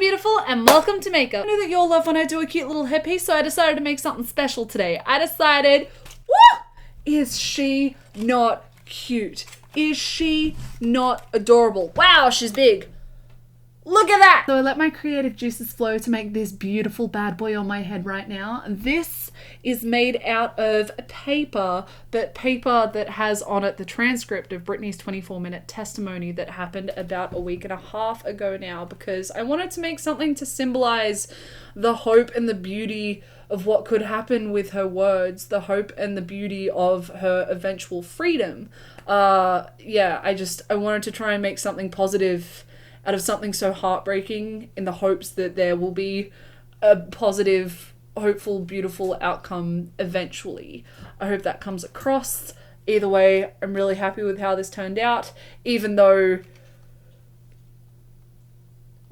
beautiful, and welcome to makeup. I know that you all love when I do a cute little hair piece, so I decided to make something special today. I decided, woo! Is she not cute? Is she not adorable? Wow, she's big. Look at that! So I let my creative juices flow to make this beautiful bad boy on my head right now. This is made out of paper, but paper that has on it the transcript of Britney's 24-minute testimony that happened about a week and a half ago now, because I wanted to make something to symbolize the hope and the beauty of what could happen with her words, the hope and the beauty of her eventual freedom. I wanted to try and make something positive out of something so heartbreaking, in the hopes that there will be a positive, hopeful, beautiful outcome eventually. I hope that comes across. Either way, I'm really happy with how this turned out, even though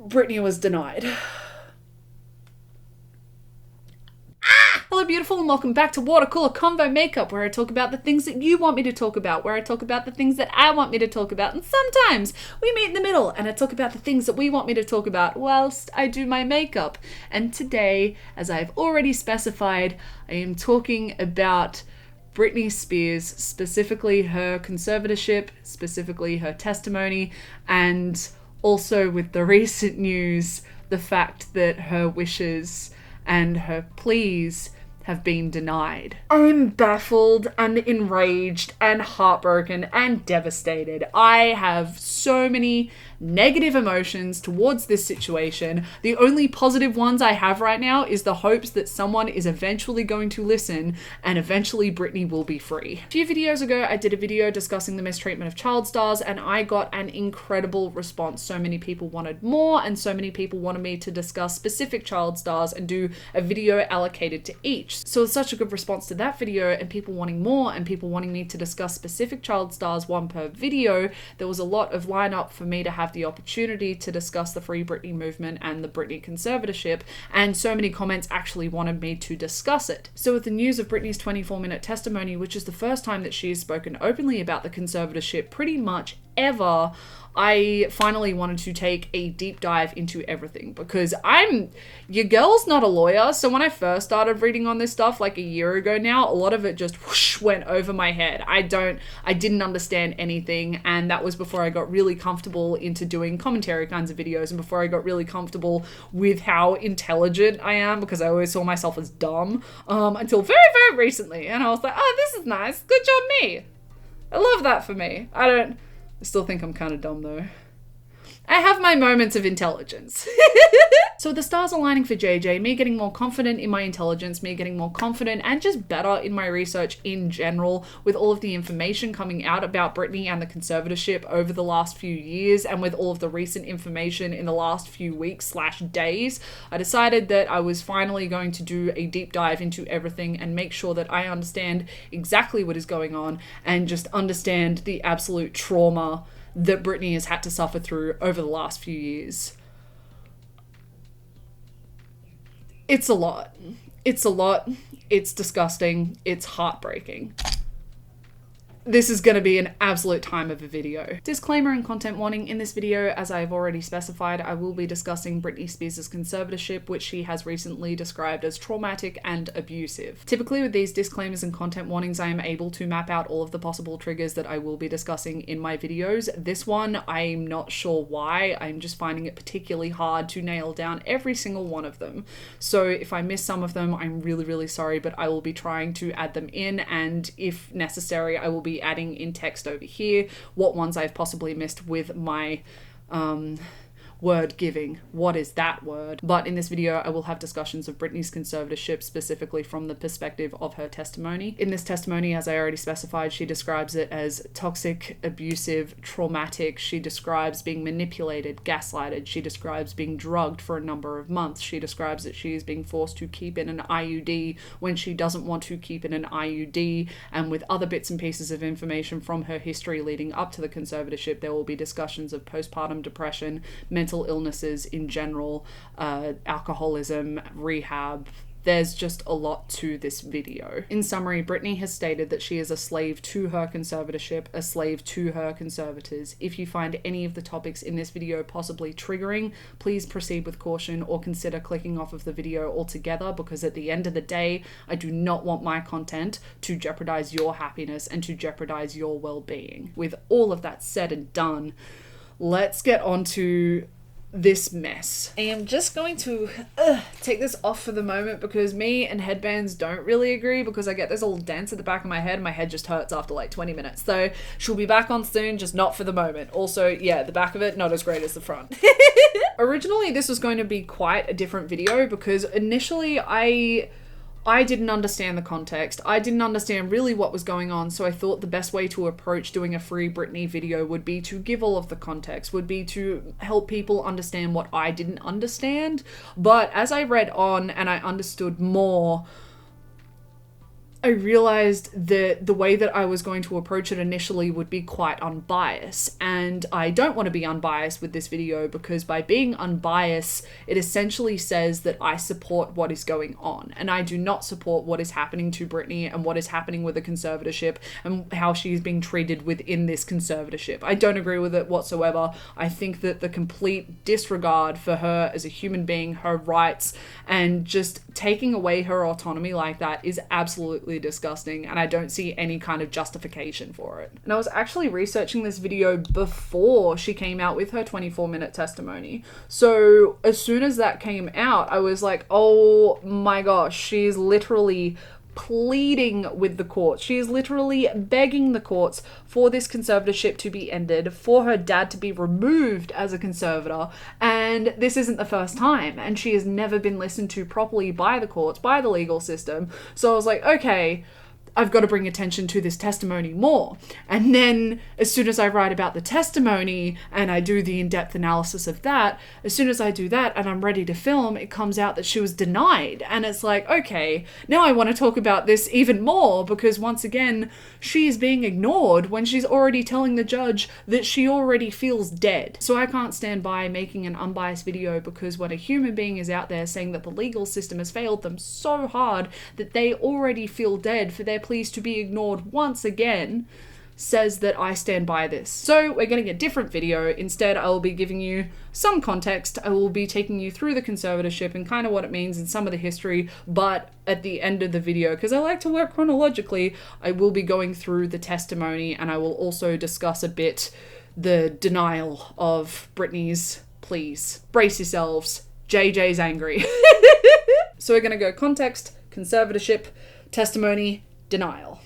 Britney was denied. Hello beautiful, and welcome back to Watercooler Convo Makeup, where I talk about the things that you want me to talk about, where I talk about the things that I want me to talk about, and sometimes we meet in the middle and I talk about the things that we want me to talk about whilst I do my makeup. And today, as I've already specified, I am talking about Britney Spears, specifically her conservatorship, specifically her testimony, and also with the recent news, the fact that her wishes and her pleas have been denied. I'm baffled and enraged and heartbroken and devastated. I have so many negative emotions towards this situation. The only positive ones I have right now is the hopes that someone is eventually going to listen and eventually Britney will be free. A few videos ago, I did a video discussing the mistreatment of child stars, and I got an incredible response. So many people wanted more, and so many people wanted me to discuss specific child stars and do a video allocated to each. So it's such a good response to that video, and people wanting more, and people wanting me to discuss specific child stars, one per video. There was a lot of lineup for me to have the opportunity to discuss the Free Britney movement and the Britney Conservatorship, and so many comments actually wanted me to discuss it. So with the news of Britney's 24-minute testimony, which is the first time that she has spoken openly about the conservatorship pretty much ever, I finally wanted to take a deep dive into everything, because your girl's not a lawyer, so when I first started reading on this stuff like a year ago now, a lot of it just whoosh went over my head. I didn't understand anything, and that was before I got really comfortable into doing commentary kinds of videos, and before I got really comfortable with how intelligent I am, because I always saw myself as dumb, until very, very recently, and I was like, oh, this is nice, good job me. I love that for me. I still think I'm kind of dumb though. I have my moments of intelligence. So the stars aligning for JJ, me getting more confident in my intelligence, me getting more confident and just better in my research in general, with all of the information coming out about Britney and the conservatorship over the last few years, and with all of the recent information in the last few weeks / days, I decided that I was finally going to do a deep dive into everything and make sure that I understand exactly what is going on, and just understand the absolute trauma that Britney has had to suffer through over the last few years. It's a lot. It's a lot. It's disgusting. It's heartbreaking. This is going to be an absolute time of a video. Disclaimer and content warning: in this video, as I have already specified, I will be discussing Britney Spears' conservatorship, which she has recently described as traumatic and abusive. Typically with these disclaimers and content warnings, I am able to map out all of the possible triggers that I will be discussing in my videos. This one, I'm not sure why. I'm just finding it particularly hard to nail down every single one of them. So if I miss some of them, I'm really, really sorry, but I will be trying to add them in, and if necessary, I will be adding in text over here what ones I've possibly missed with my word giving. What is that word? But in this video, I will have discussions of Britney's conservatorship, specifically from the perspective of her testimony. In this testimony, as I already specified, she describes it as toxic, abusive, traumatic. She describes being manipulated, gaslighted. She describes being drugged for a number of months. She describes that she is being forced to keep in an IUD when she doesn't want to keep in an IUD, and with other bits and pieces of information from her history leading up to the conservatorship, there will be discussions of postpartum depression, mental illnesses in general, alcoholism, rehab, there's just a lot to this video. In summary, Britney has stated that she is a slave to her conservatorship, a slave to her conservators. If you find any of the topics in this video possibly triggering, please proceed with caution or consider clicking off of the video altogether, because at the end of the day, I do not want my content to jeopardize your happiness and to jeopardize your well-being. With all of that said and done, let's get on to this mess. I am just going to take this off for the moment because me and headbands don't really agree, because I get this little dance at the back of my head and my head just hurts after like 20 minutes. So she'll be back on soon, just not for the moment. Also, yeah, the back of it, not as great as the front. Originally, this was going to be quite a different video because initially I didn't understand the context. I didn't understand really what was going on, so I thought the best way to approach doing a Free Britney video would be to give all of the context, would be to help people understand what I didn't understand. But as I read on and I understood more, I realized that the way that I was going to approach it initially would be quite unbiased, and I don't want to be unbiased with this video, because by being unbiased, it essentially says that I support what is going on, and I do not support what is happening to Britney and what is happening with the conservatorship and how she's being treated within this conservatorship. I don't agree with it whatsoever. I think that the complete disregard for her as a human being, her rights, and just taking away her autonomy like that is absolutely disgusting, and I don't see any kind of justification for it. And I was actually researching this video before she came out with her 24-minute testimony. So as soon as that came out, I was like, oh my gosh, she's literally pleading with the courts. She is literally begging the courts for this conservatorship to be ended, for her dad to be removed as a conservator, and this isn't the first time, and she has never been listened to properly by the courts, by the legal system. So I was like, okay, I've got to bring attention to this testimony more. And then as soon as I write about the testimony and I do the in-depth analysis of that, as soon as I do that and I'm ready to film, it comes out that she was denied. And it's like, okay, now I want to talk about this even more, because once again, she is being ignored when she's already telling the judge that she already feels dead. So I can't stand by making an unbiased video, because when a human being is out there saying that the legal system has failed them so hard that they already feel dead for their pleas to be ignored once again, says that I stand by this. So we're getting a different video. Instead, I will be giving you some context. I will be taking you through the conservatorship and kind of what it means and some of the history, but at the end of the video, because I like to work chronologically, I will be going through the testimony, and I will also discuss a bit the denial of Britney's pleas. Brace yourselves, JJ's angry. So we're gonna go context, conservatorship, testimony, denial.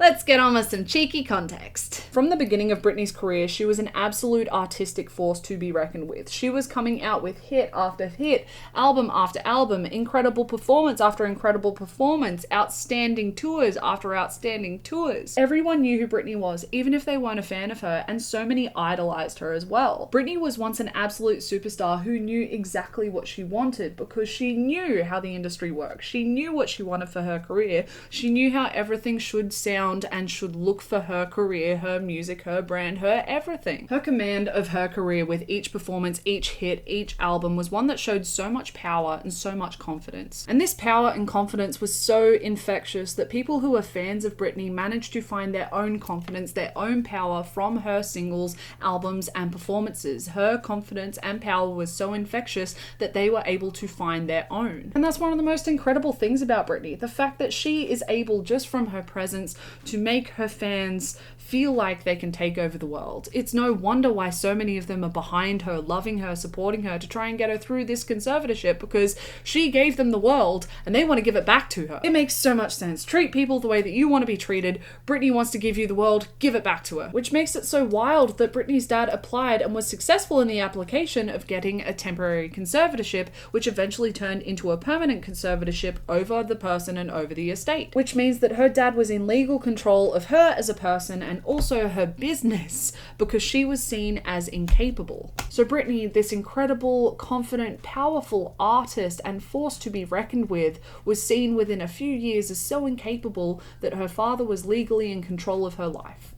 Let's get on with some cheeky context. From the beginning of Britney's career, she was an absolute artistic force to be reckoned with. She was coming out with hit after hit, album after album, incredible performance after incredible performance, outstanding tours after outstanding tours. Everyone knew who Britney was, even if they weren't a fan of her, and so many idolized her as well. Britney was once an absolute superstar who knew exactly what she wanted, because she knew how the industry works. She knew what she wanted for her career. She knew how everything should sound and should look for her career, her music, her brand, her everything. Her command of her career with each performance, each hit, each album was one that showed so much power and so much confidence. And this power and confidence was so infectious that people who are fans of Britney managed to find their own confidence, their own power from her singles, albums, and performances. Her confidence and power was so infectious that they were able to find their own. And that's one of the most incredible things about Britney, the fact that she is able, just from her presence, to make her fans feel like they can take over the world. It's no wonder why so many of them are behind her, loving her, supporting her to try and get her through this conservatorship, because she gave them the world and they want to give it back to her. It makes so much sense. Treat people the way that you want to be treated. Britney wants to give you the world, give it back to her. Which makes it so wild that Britney's dad applied and was successful in the application of getting a temporary conservatorship, which eventually turned into a permanent conservatorship over the person and over the estate. Which means that her dad was in legal control of her as a person and also her business, because she was seen as incapable. So Britney, this incredible, confident, powerful artist and force to be reckoned with, was seen within a few years as so incapable that her father was legally in control of her life.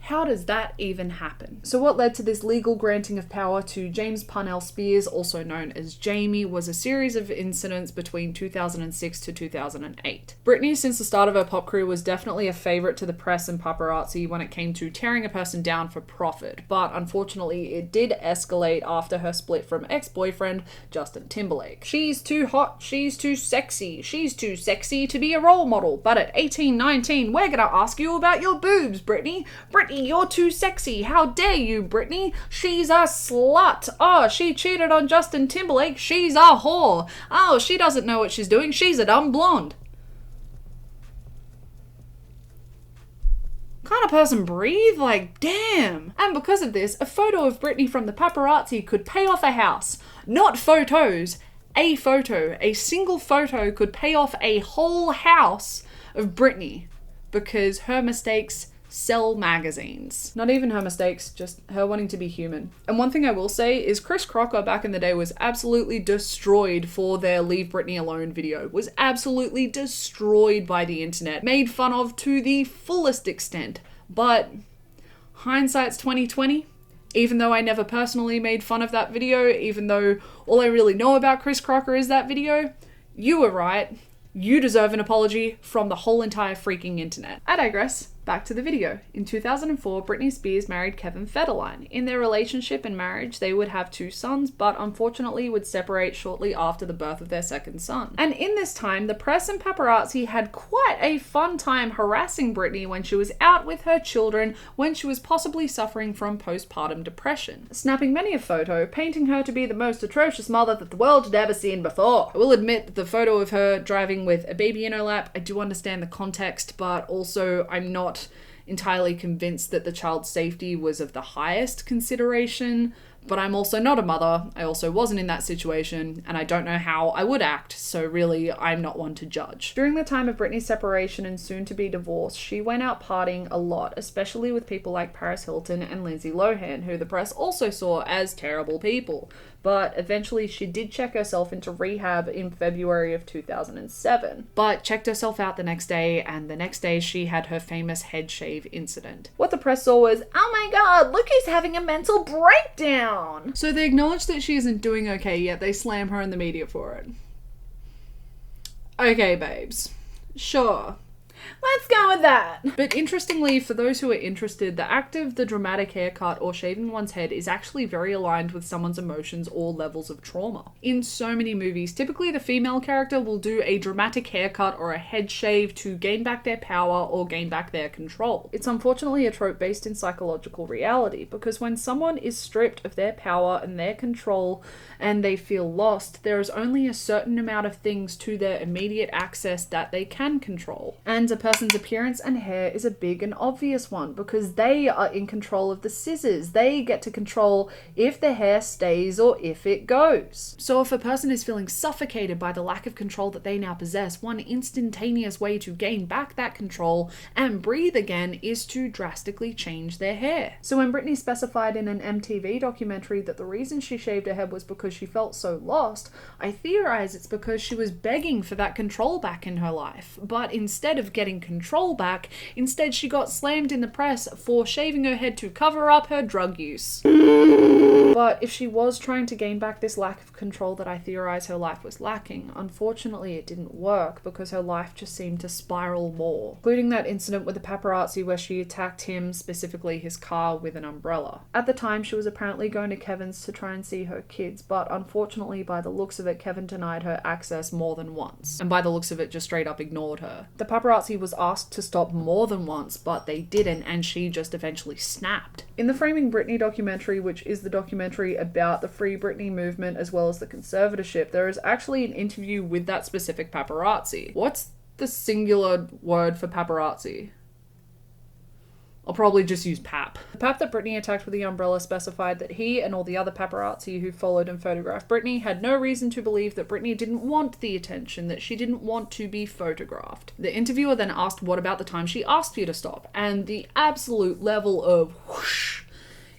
How does that even happen? So what led to this legal granting of power to James Parnell Spears, also known as Jamie, was a series of incidents between 2006 to 2008. Britney, since the start of her pop career, was definitely a favorite to the press and paparazzi when it came to tearing a person down for profit, but unfortunately it did escalate after her split from ex-boyfriend Justin Timberlake. She's too hot, she's too sexy to be a role model, but at 18, 19, we're gonna ask you about your boobs, Britney. Britney, you're too sexy. How dare you, Britney? She's a slut. Oh, she cheated on Justin Timberlake. She's a whore. Oh, she doesn't know what she's doing. She's a dumb blonde. Can't a person breathe? Like, damn. And because of this, a photo of Britney from the paparazzi could pay off a house. Not photos. A photo. A single photo could pay off a whole house of Britney because her mistakes sell magazines. Not even her mistakes, just her wanting to be human. And one thing I will say is Chris Crocker back in the day was absolutely destroyed for their Leave Britney Alone video. Was absolutely destroyed by the internet. Made fun of to the fullest extent. But hindsight's 2020. Even though I never personally made fun of that video, even though all I really know about Chris Crocker is that video, you were right. You deserve an apology from the whole entire freaking internet. I digress. Back to the video. In 2004, Britney Spears married Kevin Federline. In their relationship and marriage, they would have 2 sons, but unfortunately would separate shortly after the birth of their second son. And in this time, the press and paparazzi had quite a fun time harassing Britney when she was out with her children, when she was possibly suffering from postpartum depression. Snapping many a photo, painting her to be the most atrocious mother that the world had ever seen before. I will admit that the photo of her driving with a baby in her lap, I do understand the context, but also I'm not entirely convinced that the child's safety was of the highest consideration, but I'm also not a mother. I also wasn't in that situation, and I don't know how I would act, so really, I'm not one to judge. During the time of Britney's separation and soon-to-be divorce, she went out partying a lot, especially with people like Paris Hilton and Lindsay Lohan, who the press also saw as terrible people. But eventually she did check herself into rehab in February of 2007. But checked herself out the next day, and the next day she had her famous head shave incident. What the press saw was, oh my god, look who's having a mental breakdown! So they acknowledge that she isn't doing okay, yet they slam her in the media for it. Okay, babes. Sure. Let's go with that. But interestingly, for those who are interested, the act of the dramatic haircut or shaving one's head is actually very aligned with someone's emotions or levels of trauma. In so many movies, typically the female character will do a dramatic haircut or a head shave to gain back their power or gain back their control. It's unfortunately a trope based in psychological reality, because when someone is stripped of their power and their control and they feel lost, there is only a certain amount of things to their immediate access that they can control. And a person's appearance and hair is a big and obvious one, because they are in control of the scissors. They get to control if the hair stays or if it goes. So if a person is feeling suffocated by the lack of control that they now possess, one instantaneous way to gain back that control and breathe again is to drastically change their hair. So when Britney specified in an MTV documentary that the reason she shaved her head was because she felt so lost, I theorize it's because she was begging for that control back in her life. But instead of getting control back, instead she got slammed in the press for shaving her head to cover up her drug use. But if she was trying to gain back this lack of control that I theorize her life was lacking, unfortunately it didn't work, because her life just seemed to spiral more, including that incident with the paparazzi where she attacked him, specifically his car, with an umbrella. At the time she was apparently going to Kevin's to try and see her kids, but unfortunately by the looks of it, Kevin denied her access more than once, and by the looks of it just straight up ignored her. The paparazzi was asked to stop more than once, but they didn't, and she just eventually snapped. In the Framing Britney documentary, which is the documentary about the Free Britney movement as well as the Conservatorship, there is actually an interview with that specific paparazzi. What's the singular word for paparazzi? I'll probably just use pap. The pap that Britney attacked with the umbrella specified that he and all the other paparazzi who followed and photographed Britney had no reason to believe that Britney didn't want the attention, that she didn't want to be photographed. The interviewer then asked what about the time she asked you to stop, and the absolute level of whoosh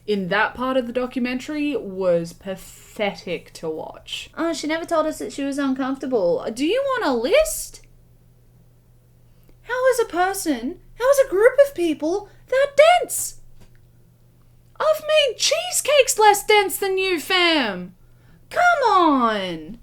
in that part of the documentary was pathetic to watch. Oh, she never told us that she was uncomfortable. Do you want a list? How is a group of people that dense? I've made cheesecakes less dense than you, fam. Come on.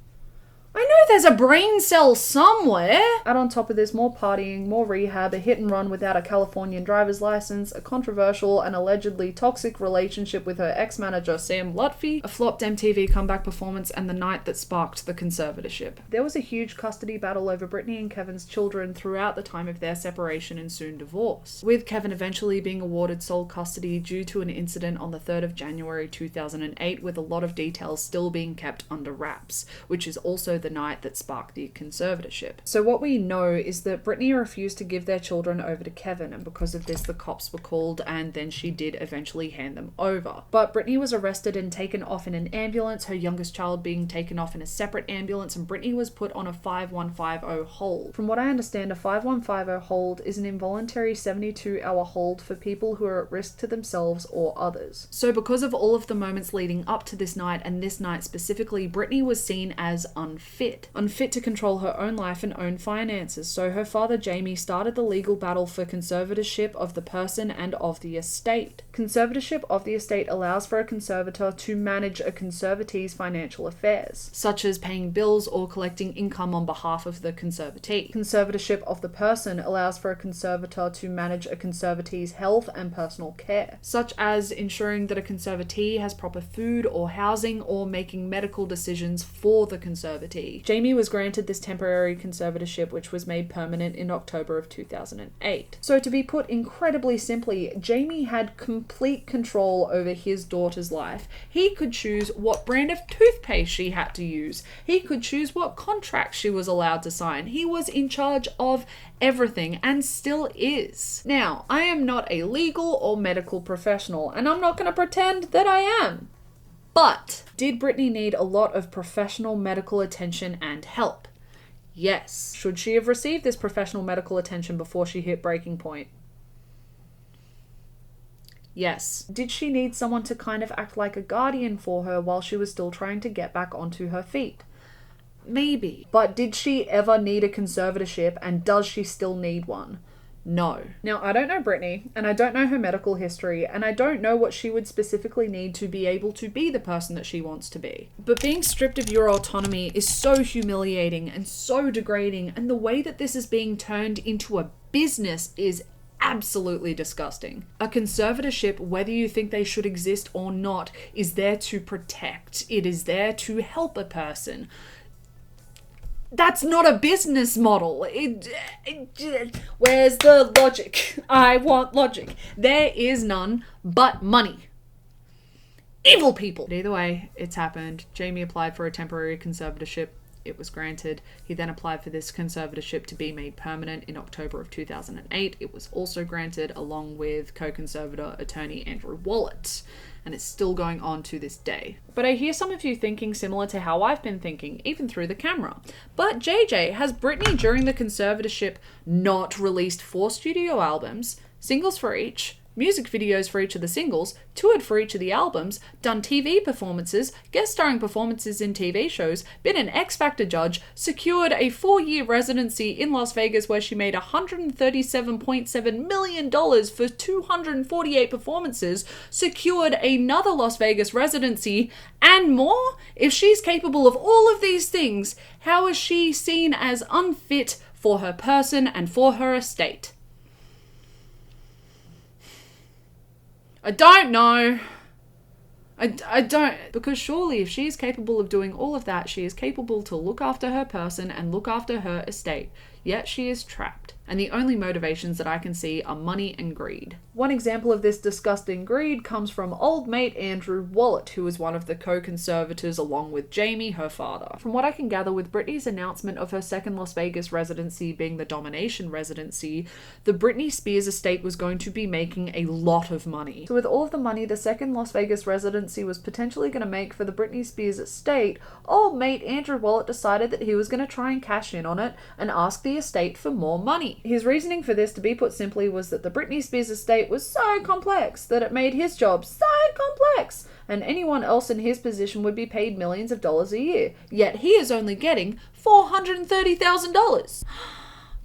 I know there's a brain cell somewhere. Add on top of this more partying, more rehab, a hit and run without a Californian driver's license, a controversial and allegedly toxic relationship with her ex-manager Sam Lutfi, a flopped MTV comeback performance, and the night that sparked the conservatorship. There was a huge custody battle over Britney and Kevin's children throughout the time of their separation and soon divorce, with Kevin eventually being awarded sole custody due to an incident on the 3rd of January 2008, with a lot of details still being kept under wraps, which is also the night that sparked the conservatorship. So what we know is that Britney refused to give their children over to Kevin, and because of this the cops were called, and then she did eventually hand them over. But Britney was arrested and taken off in an ambulance, her youngest child being taken off in a separate ambulance, and Britney was put on a 5150 hold. From what I understand, a 5150 hold is an involuntary 72-hour hold for people who are at risk to themselves or others. So because of all of the moments leading up to this night, and this night specifically, Britney was seen as unfit to control her own life and own finances. So her father Jamie started the legal battle for conservatorship of the person and of the estate. Conservatorship of the estate allows for a conservator to manage a conservatee's financial affairs, such as paying bills or collecting income on behalf of the conservatee. Conservatorship of the person allows for a conservator to manage a conservatee's health and personal care, such as ensuring that a conservatee has proper food or housing, or making medical decisions for the conservatee. Jamie was granted this temporary conservatorship, which was made permanent in October of 2008. So to be put incredibly simply, Jamie had complete control over his daughter's life. He could choose what brand of toothpaste she had to use. He could choose what contract she was allowed to sign. He was in charge of everything, and still is. Now, I am not a legal or medical professional, and I'm not going to pretend that I am. But did Britney need a lot of professional medical attention and help? Yes. Should she have received this professional medical attention before she hit breaking point? Yes. Did she need someone to kind of act like a guardian for her while she was still trying to get back onto her feet? Maybe. But did she ever need a conservatorship, and does she still need one? No. Now, I don't know Britney, and I don't know her medical history, and I don't know what she would specifically need to be able to be the person that she wants to be. But being stripped of your autonomy is so humiliating and so degrading, and the way that this is being turned into a business is absolutely disgusting. A conservatorship, whether you think they should exist or not, is there to protect. It is there to help a person. That's not a business model. Where's the logic? I want logic. There is none but money. Evil people. But either way, it's happened. Jamie applied for a temporary conservatorship. It was granted. He then applied for this conservatorship to be made permanent in October of 2008. It was also granted, along with co-conservator attorney Andrew Wallet. And it's still going on to this day. But I hear some of you thinking similar to how I've been thinking, even through the camera. But JJ, has Britney during the conservatorship not released 4 studio albums, singles for each, music videos for each of the singles, toured for each of the albums, done TV performances, guest starring performances in TV shows, been an X Factor judge, secured a 4-year residency in Las Vegas where she made $137.7 million for 248 performances, secured another Las Vegas residency, and more? If she's capable of all of these things, how is she seen as unfit for her person and for her estate? I don't know. I don't, because surely if she is capable of doing all of that, she is capable to look after her person and look after her estate. Yet she is trapped. And the only motivations that I can see are money and greed. One example of this disgusting greed comes from old mate Andrew Wallet, who is one of the co-conservators along with Jamie, her father. From what I can gather, with Britney's announcement of her second Las Vegas residency being the Domination residency, the Britney Spears estate was going to be making a lot of money. So with all of the money the second Las Vegas residency was potentially going to make for the Britney Spears estate, old mate Andrew Wallet decided that he was going to try and cash in on it and ask the estate for more money. His reasoning for this, to be put simply, was that the Britney Spears estate was so complex that it made his job so complex, and anyone else in his position would be paid millions of dollars a year. Yet he is only getting $430,000.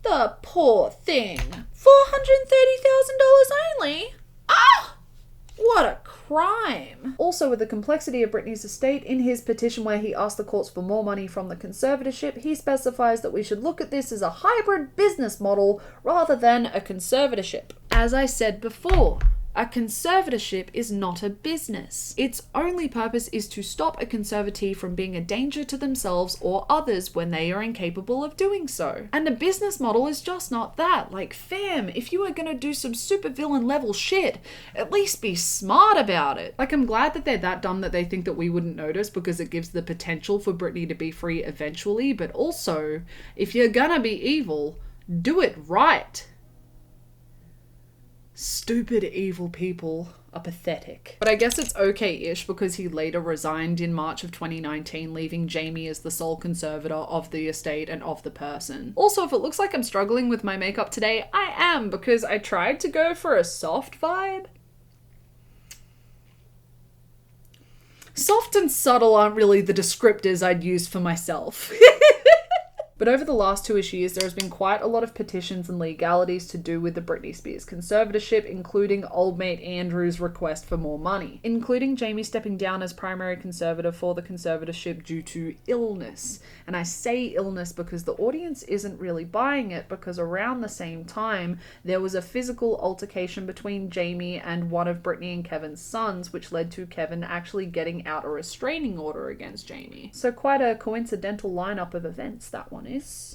The poor thing. $430,000 only? Ah! What a crime! Also, with the complexity of Britney's estate, in his petition where he asked the courts for more money from the conservatorship, he specifies that we should look at this as a hybrid business model rather than a conservatorship. As I said before, a conservatorship is not a business. Its only purpose is to stop a conservatee from being a danger to themselves or others when they are incapable of doing so. And a business model is just not that. Like, fam, if you are gonna do some supervillain level shit, at least be smart about it. Like, I'm glad that they're that dumb that they think that we wouldn't notice because it gives the potential for Britney to be free eventually, but also, if you're gonna be evil, do it right. Stupid evil people are pathetic. But I guess it's okay-ish because he later resigned in March of 2019, leaving Jamie as the sole conservator of the estate and of the person. Also, if it looks like I'm struggling with my makeup today, I am, because I tried to go for a soft vibe. Soft and subtle aren't really the descriptors I'd use for myself. But over the last 2-ish years, there has been quite a lot of petitions and legalities to do with the Britney Spears conservatorship, including old mate Andrew's request for more money, including Jamie stepping down as primary conservator for the conservatorship due to illness. And I say illness because the audience isn't really buying it, because around the same time, there was a physical altercation between Jamie and one of Britney and Kevin's sons, which led to Kevin actually getting out a restraining order against Jamie. So quite a coincidental lineup of events, that one is.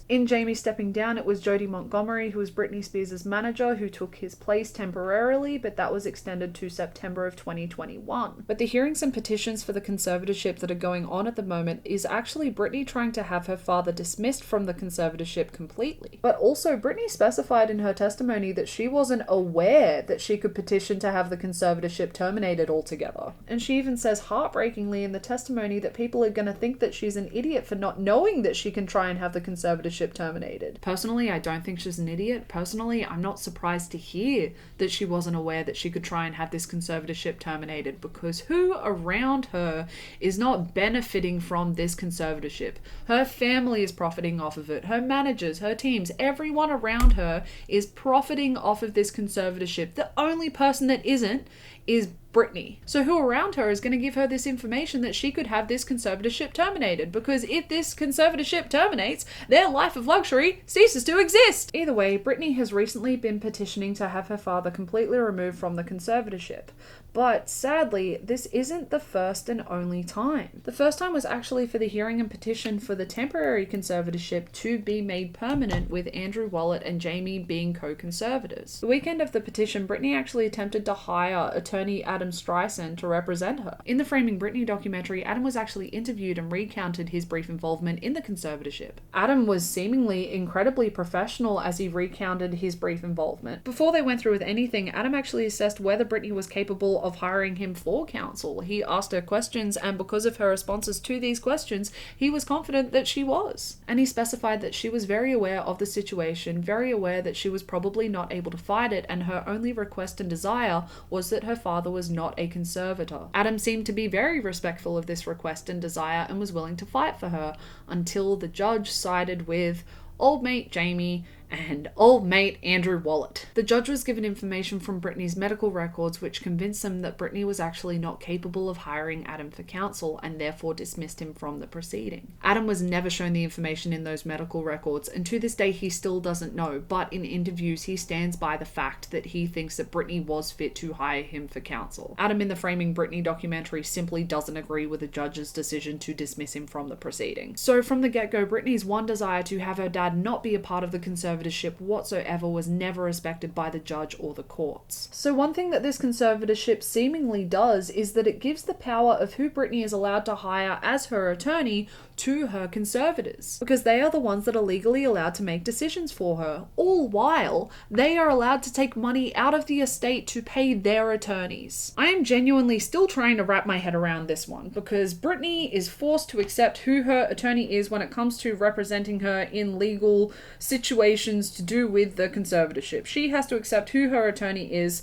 In Jamie stepping down, it was Jodie Montgomery, who was Britney Spears' manager, who took his place temporarily, but that was extended to September of 2021. But the hearings and petitions for the conservatorship that are going on at the moment is actually Britney trying to have her father dismissed from the conservatorship completely. But also, Britney specified in her testimony that she wasn't aware that she could petition to have the conservatorship terminated altogether. And she even says heartbreakingly in the testimony that people are going to think that she's an idiot for not knowing that she can try and have the conservatorship terminated. Personally, I don't think she's an idiot. Personally, I'm not surprised to hear that she wasn't aware that she could try and have this conservatorship terminated, because who around her is not benefiting from this conservatorship? Her family is profiting off of it. Her managers, her teams, everyone around her is profiting off of this conservatorship. The only person that isn't is Britney. So who around her is going to give her this information that she could have this conservatorship terminated? Because if this conservatorship terminates, their life of luxury ceases to exist. Either way, Britney has recently been petitioning to have her father completely removed from the conservatorship. But sadly, this isn't the first and only time. The first time was actually for the hearing and petition for the temporary conservatorship to be made permanent, with Andrew Wallet and Jamie being co-conservators. The weekend of the petition, Britney actually attempted to hire attorney Adam Streisand to represent her. In the Framing Britney documentary, Adam was actually interviewed and recounted his brief involvement in the conservatorship. Adam was seemingly incredibly professional as he recounted his brief involvement. Before they went through with anything, Adam actually assessed whether Britney was capable of hiring him for counsel. He asked her questions, and because of her responses to these questions, he was confident that she was. And he specified that she was very aware of the situation, very aware that she was probably not able to fight it, and her only request and desire was that her father was not a conservator. Adam seemed to be very respectful of this request and desire and was willing to fight for her, until the judge sided with old mate Jamie and old mate Andrew Wallet. The judge was given information from Britney's medical records which convinced him that Britney was actually not capable of hiring Adam for counsel, and therefore dismissed him from the proceeding. Adam was never shown the information in those medical records, and to this day he still doesn't know, but in interviews he stands by the fact that he thinks that Britney was fit to hire him for counsel. Adam in the Framing Britney documentary simply doesn't agree with the judge's decision to dismiss him from the proceeding. So from the get-go, Britney's one desire to have her dad not be a part of the conservatorship whatsoever was never respected by the judge or the courts. So one thing that this conservatorship seemingly does is that it gives the power of who Britney is allowed to hire as her attorney to her conservators, because they are the ones that are legally allowed to make decisions for her, all while they are allowed to take money out of the estate to pay their attorneys. I am genuinely still trying to wrap my head around this one, because Britney is forced to accept who her attorney is when it comes to representing her in legal situations to do with the conservatorship. She has to accept who her attorney is,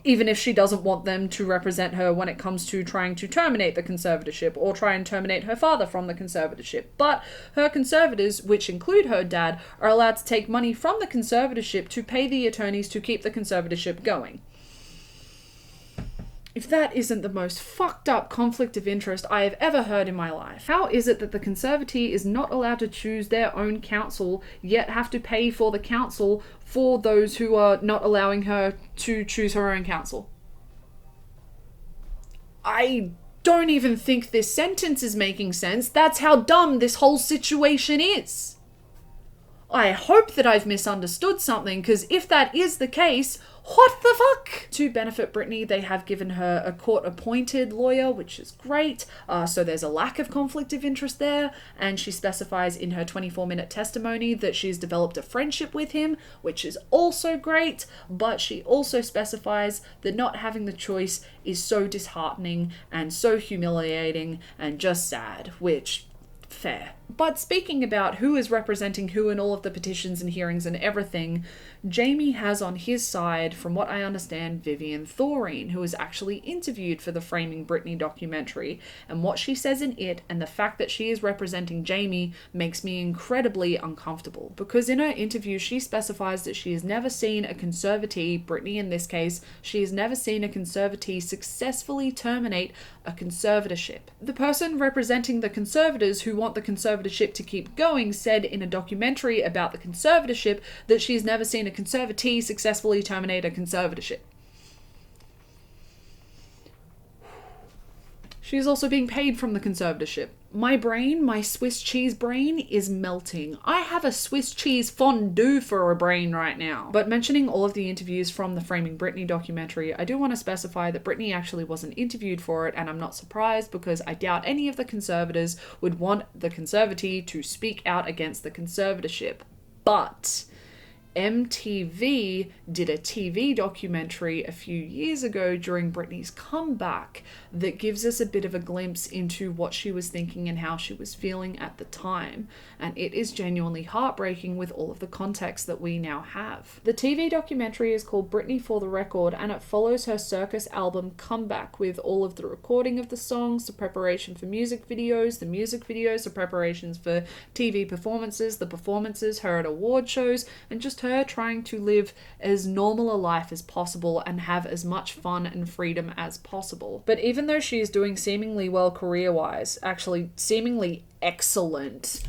even if she doesn't want them to represent her when it comes to trying to terminate the conservatorship or try and terminate her father from the conservatorship. But her conservators, which include her dad, are allowed to take money from the conservatorship to pay the attorneys to keep the conservatorship going. If that isn't the most fucked up conflict of interest I have ever heard in my life. How is it that the Conservatee is not allowed to choose their own counsel, yet have to pay for the counsel for those who are not allowing her to choose her own counsel? I don't even think this sentence is making sense. That's how dumb this whole situation is. I hope that I've misunderstood something, because if that is the case, what the fuck? To benefit Britney, they have given her a court-appointed lawyer, which is great. So there's a lack of conflict of interest there. And she specifies in her 24-minute testimony that she's developed a friendship with him, which is also great. But she also specifies that not having the choice is so disheartening and so humiliating and just sad, which... fair. But speaking about who is representing who in all of the petitions and hearings and everything, Jamie has on his side, from what I understand, Vivian Thoreen, who was actually interviewed for the Framing Britney documentary, and what she says in it and the fact that she is representing Jamie makes me incredibly uncomfortable. Because in her interview she specifies that she has never seen a conservatee, Britney in this case, she has never seen a conservatee successfully terminate a conservatorship. The person representing the conservators who want the conservatorship to keep going said in a documentary about the conservatorship that she's never seen a conservatee successfully terminate a conservatorship. She's also being paid from the conservatorship. My brain, my Swiss cheese brain, is melting. I have a Swiss cheese fondue for a brain right now. But mentioning all of the interviews from the Framing Britney documentary, I do want to specify that Britney actually wasn't interviewed for it, and I'm not surprised because I doubt any of the conservators would want the conservatee to speak out against the conservatorship. But MTV did a TV documentary a few years ago during Britney's comeback that gives us a bit of a glimpse into what she was thinking and how she was feeling at the time. And it is genuinely heartbreaking with all of the context that we now have. The TV documentary is called Britney for the Record, and it follows her circus album comeback with all of the recording of the songs, the preparation for music videos, the preparations for TV performances, the performances, her at award shows, and just her trying to live as normal a life as possible and have as much fun and freedom as possible. But even though she is doing seemingly well career-wise, actually seemingly excellent,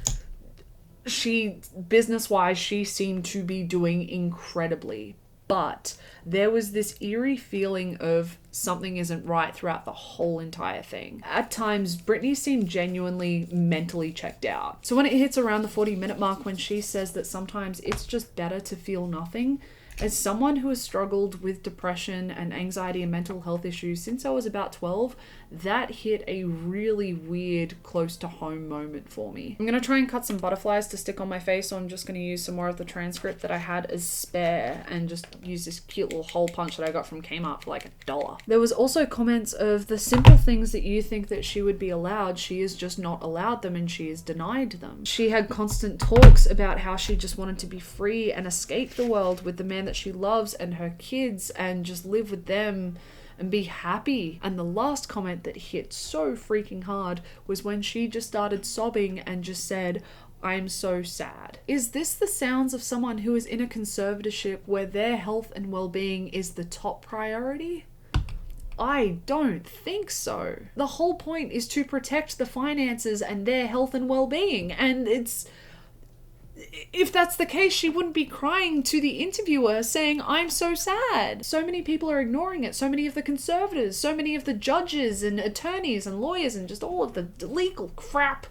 business-wise, she seemed to be doing incredibly. But there was this eerie feeling of something isn't right throughout the whole entire thing. At times, Britney seemed genuinely mentally checked out. So when it hits around the 40-minute mark, when she says that sometimes it's just better to feel nothing, as someone who has struggled with depression and anxiety and mental health issues since I was about 12, that hit a really weird, close to home moment for me. I'm gonna try and cut some butterflies to stick on my face, so I'm just gonna use some more of the transcript that I had as spare and just use this cute little hole punch that I got from Kmart for like $1. There was also comments of the simple things that you think that she would be allowed, she has just not allowed them and she has denied them. She had constant talks about how she just wanted to be free and escape the world with the man that she loves and her kids and just live with them and be happy. And the last comment that hit so freaking hard was when she just started sobbing and just said, "I'm so sad." Is this the sounds of someone who is in a conservatorship where their health and well-being is the top priority? I don't think so. The whole point is to protect the finances and their health and well-being, and if that's the case, she wouldn't be crying to the interviewer saying, "I'm so sad." So many people are ignoring it. So many of the conservators, so many of the judges and attorneys and lawyers and just all of the legal crap.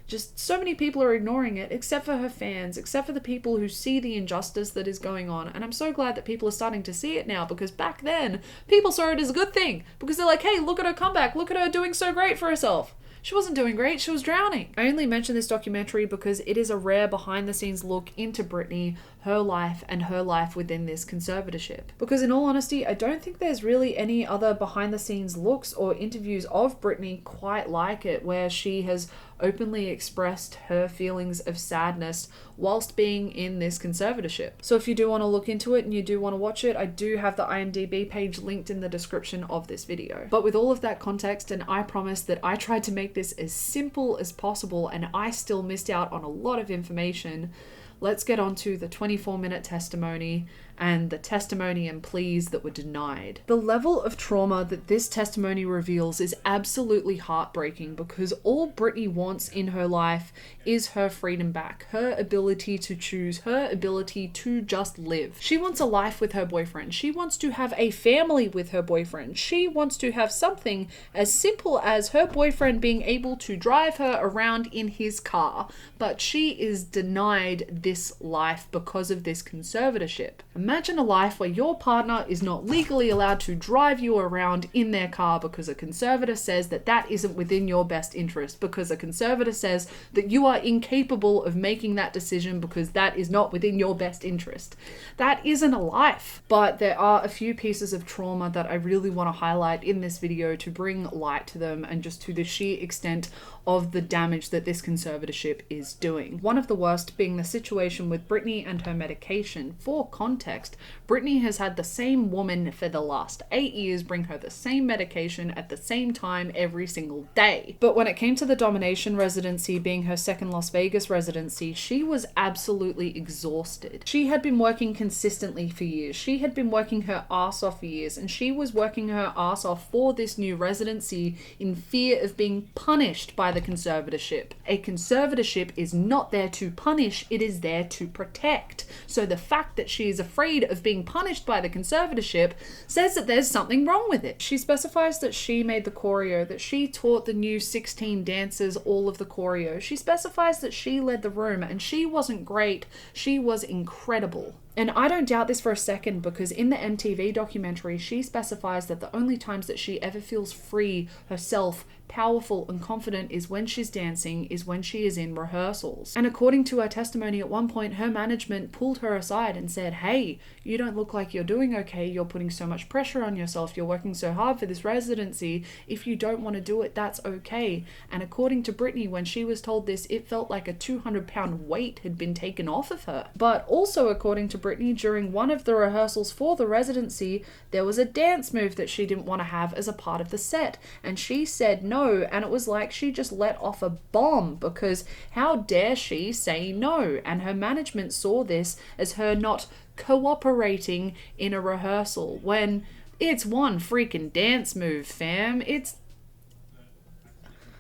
Just so many people are ignoring it, except for her fans, except for the people who see the injustice that is going on. And I'm so glad that people are starting to see it now, because back then, people saw it as a good thing. Because they're like, hey, look at her comeback. Look at her doing so great for herself. She wasn't doing great, she was drowning. I only mention this documentary because it is a rare behind-the-scenes look into Britney, her life, and her life within this conservatorship. Because in all honesty, I don't think there's really any other behind-the-scenes looks or interviews of Britney quite like it, where she has openly expressed her feelings of sadness whilst being in this conservatorship. So if you do want to look into it and you do want to watch it, I do have the IMDB page linked in the description of this video. But with all of that context, and I promise that I tried to make this as simple as possible and I still missed out on a lot of information, let's get on to the 24-minute testimony and the testimony and pleas that were denied. The level of trauma that this testimony reveals is absolutely heartbreaking, because all Britney wants in her life is her freedom back, her ability to choose, her ability to just live. She wants a life with her boyfriend. She wants to have a family with her boyfriend. She wants to have something as simple as her boyfriend being able to drive her around in his car, but she is denied this life because of this conservatorship. Imagine a life where your partner is not legally allowed to drive you around in their car because a conservator says that that isn't within your best interest, because a conservator says that you are incapable of making that decision because that is not within your best interest. That isn't a life. But there are a few pieces of trauma that I really want to highlight in this video to bring light to them and just to the sheer extent of the damage that this conservatorship is doing. One of the worst being the situation with Britney and her medication. For context, Britney has had the same woman for the last 8 years bring her the same medication at the same time every single day. But when it came to the domination residency being her second Las Vegas residency, she was absolutely exhausted. She had been working consistently for years. She had been working her ass off for years, and she was working her ass off for this new residency in fear of being punished by the conservatorship. A conservatorship is not there to punish, it is there to protect. So the fact that she is afraid of being punished by the conservatorship says that there's something wrong with it. She specifies that she made the choreo, that she taught the new 16 dancers all of the choreo. She specifies that she led the room, and she wasn't great, she was incredible. And I don't doubt this for a second, because in the MTV documentary, she specifies that the only times that she ever feels free, herself, powerful and confident is when she's dancing, is when she is in rehearsals. And according to her testimony, at one point her management pulled her aside and said, "Hey, you don't look like you're doing okay. You're putting so much pressure on yourself. You're working so hard for this residency. If you don't want to do it, that's okay." And according to Britney, when she was told this, it felt like a 200-pound weight had been taken off of her. But also according to Britney, during one of the rehearsals for the residency, there was a dance move that she didn't want to have as a part of the set, and she said no, and it was like she just let off a bomb, because how dare she say no? And her management saw this as her not cooperating in a rehearsal, when it's one freaking dance move, fam.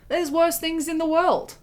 There's worse things in the world,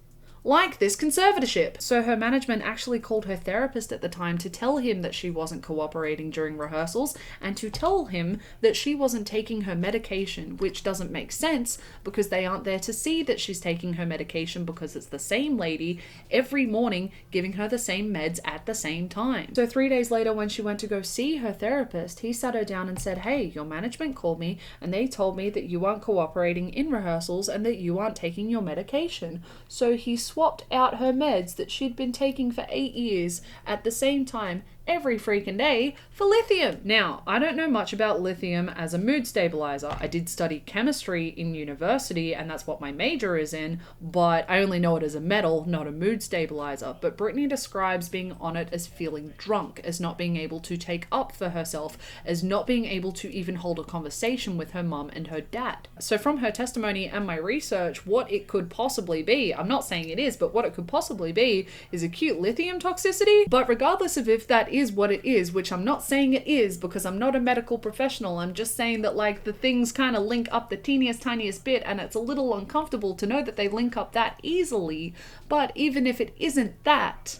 like this conservatorship. So her management actually called her therapist at the time to tell him that she wasn't cooperating during rehearsals, and to tell him that she wasn't taking her medication, which doesn't make sense because they aren't there to see that she's taking her medication, because it's the same lady every morning giving her the same meds at the same time. So 3 days later, when she went to go see her therapist, he sat her down and said, "Hey, your management called me and they told me that you aren't cooperating in rehearsals and that you aren't taking your medication." So he swapped out her meds that she'd been taking for 8 years at the same time every freaking day for lithium. Now, I don't know much about lithium as a mood stabilizer. I did study chemistry in university, and that's what my major is in, but I only know it as a metal, not a mood stabilizer. But Britney describes being on it as feeling drunk, as not being able to take up for herself, as not being able to even hold a conversation with her mum and her dad. So from her testimony and my research, what it could possibly be, I'm not saying it is, but what it could possibly be is acute lithium toxicity. But regardless of if that is what it is, which I'm not saying it is because I'm not a medical professional, I'm just saying that like the things kind of link up the teeniest tiniest bit, and it's a little uncomfortable to know that they link up that easily. But even if it isn't that,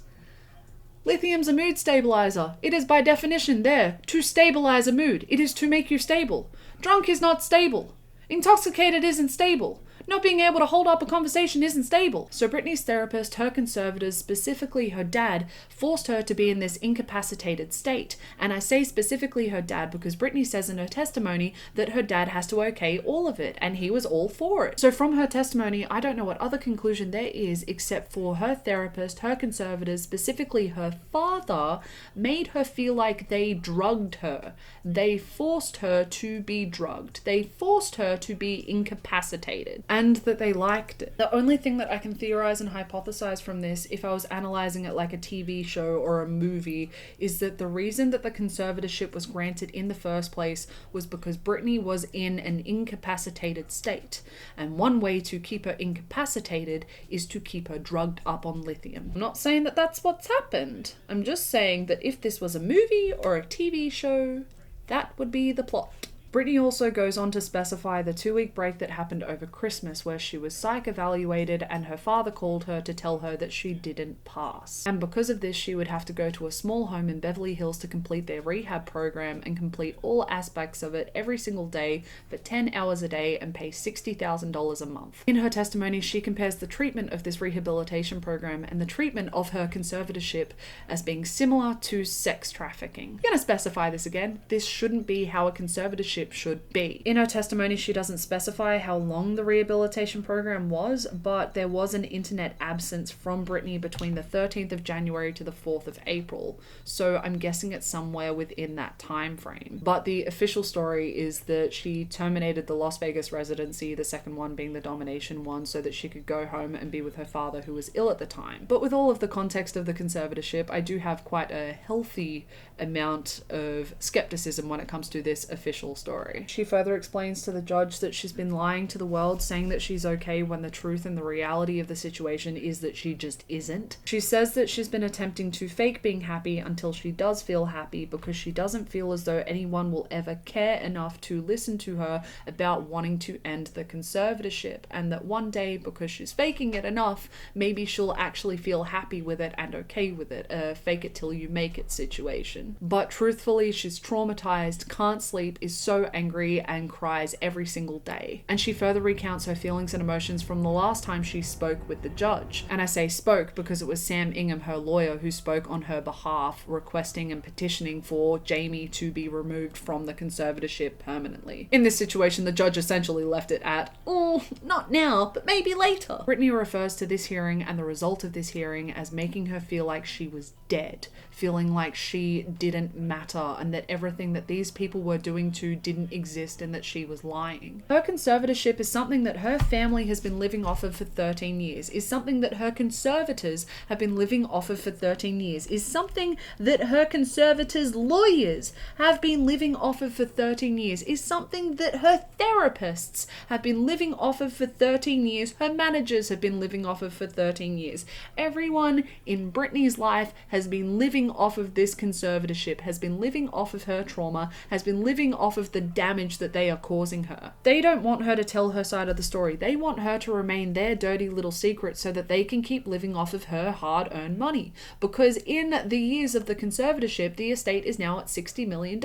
lithium's a mood stabilizer. It is by definition there to stabilize a mood. It is to make you stable. Drunk is not stable. Intoxicated isn't stable. Not being able to hold up a conversation isn't stable. So Britney's therapist, her conservators, specifically her dad, forced her to be in this incapacitated state. And I say specifically her dad because Britney says in her testimony that her dad has to okay all of it, and he was all for it. So from her testimony, I don't know what other conclusion there is except for her therapist, her conservators, specifically her father, made her feel like they drugged her. They forced her to be drugged. They forced her to be incapacitated. and that they liked it. The only thing that I can theorize and hypothesize from this, if I was analyzing it like a TV show or a movie, is that the reason that the conservatorship was granted in the first place was because Britney was in an incapacitated state. And one way to keep her incapacitated is to keep her drugged up on lithium. I'm not saying that that's what's happened. I'm just saying that if this was a movie or a TV show, that would be the plot. Britney also goes on to specify the 2-week break that happened over Christmas where she was psych evaluated and her father called her to tell her that she didn't pass. And because of this, she would have to go to a small home in Beverly Hills to complete their rehab program and complete all aspects of it every single day for 10 hours a day and pay $60,000 a month. In her testimony, she compares the treatment of this rehabilitation program and the treatment of her conservatorship as being similar to sex trafficking. I'm gonna specify this again. This shouldn't be how a conservatorship should be. In her testimony, she doesn't specify how long the rehabilitation program was, but there was an internet absence from Britney between the 13th of January to the 4th of April. So I'm guessing it's somewhere within that time frame. But the official story is that she terminated the Las Vegas residency, the second one being the domination one, so that she could go home and be with her father who was ill at the time. But with all of the context of the conservatorship, I do have quite a healthy amount of skepticism when it comes to this official story. She further explains to the judge that she's been lying to the world, saying that she's okay when the truth and the reality of the situation is that she just isn't. She says that she's been attempting to fake being happy until she does feel happy because she doesn't feel as though anyone will ever care enough to listen to her about wanting to end the conservatorship, and that one day, because she's faking it enough, maybe she'll actually feel happy with it and okay with it, a fake it till you make it situation. But truthfully, she's traumatized, can't sleep, is so angry and cries every single day. And she further recounts her feelings and emotions from the last time she spoke with the judge. And I say spoke because it was Sam Ingham, her lawyer, who spoke on her behalf, requesting and petitioning for Jamie to be removed from the conservatorship permanently. In this situation, the judge essentially left it at, oh, not now, but maybe later. Britney refers to this hearing and the result of this hearing as making her feel like she was dead, feeling like she didn't matter and that everything that these people were doing to didn't exist and that she was lying. Her conservatorship is something that her family has been living off of for 13 years, is something that her conservators have been living off of for 13 years, is something that her conservators' lawyers have been living off of for 13 years, is something that her therapists have been living off of for 13 years, her managers have been living off of for 13 years. Everyone in Britney's life has been living off of this conservatorship, has been living off of her trauma, has been living off of the damage that they are causing her. They don't want her to tell her side of the story. They want her to remain their dirty little secret so that they can keep living off of her hard-earned money. Because in the years of the conservatorship, the estate is now at $60 million,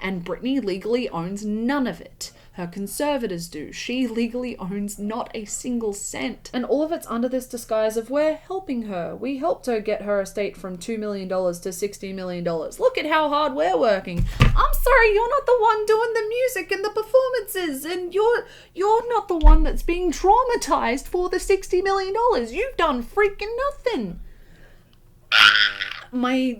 and Britney legally owns none of it. Her conservators do. She legally owns not a single cent. And all of it's under this disguise of we're helping her. We helped her get her estate from $2 million to $60 million. Look at how hard we're working. I'm sorry, you're not the one doing the music and the performances, and you're not the one that's being traumatized for the $60 million. You've done freaking nothing. My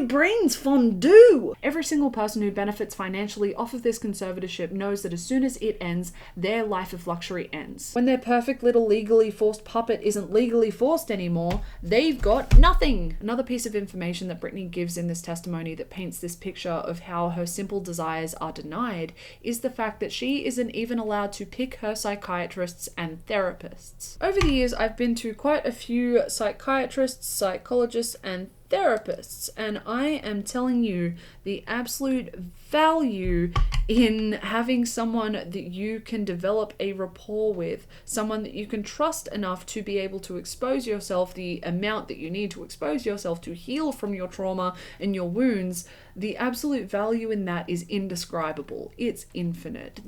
brain's fondue. Every single person who benefits financially off of this conservatorship knows that as soon as it ends, their life of luxury ends. When their perfect little legally forced puppet isn't legally forced anymore, they've got nothing. Another piece of information that Britney gives in this testimony that paints this picture of how her simple desires are denied is the fact that she isn't even allowed to pick her psychiatrists and therapists. Over the years, I've been to quite a few psychiatrists, psychologists, and therapists, and I am telling you the absolute value in having someone that you can develop a rapport with, someone that you can trust enough to be able to expose yourself the amount that you need to expose yourself to heal from your trauma and your wounds. The absolute value in that is indescribable. It's infinite.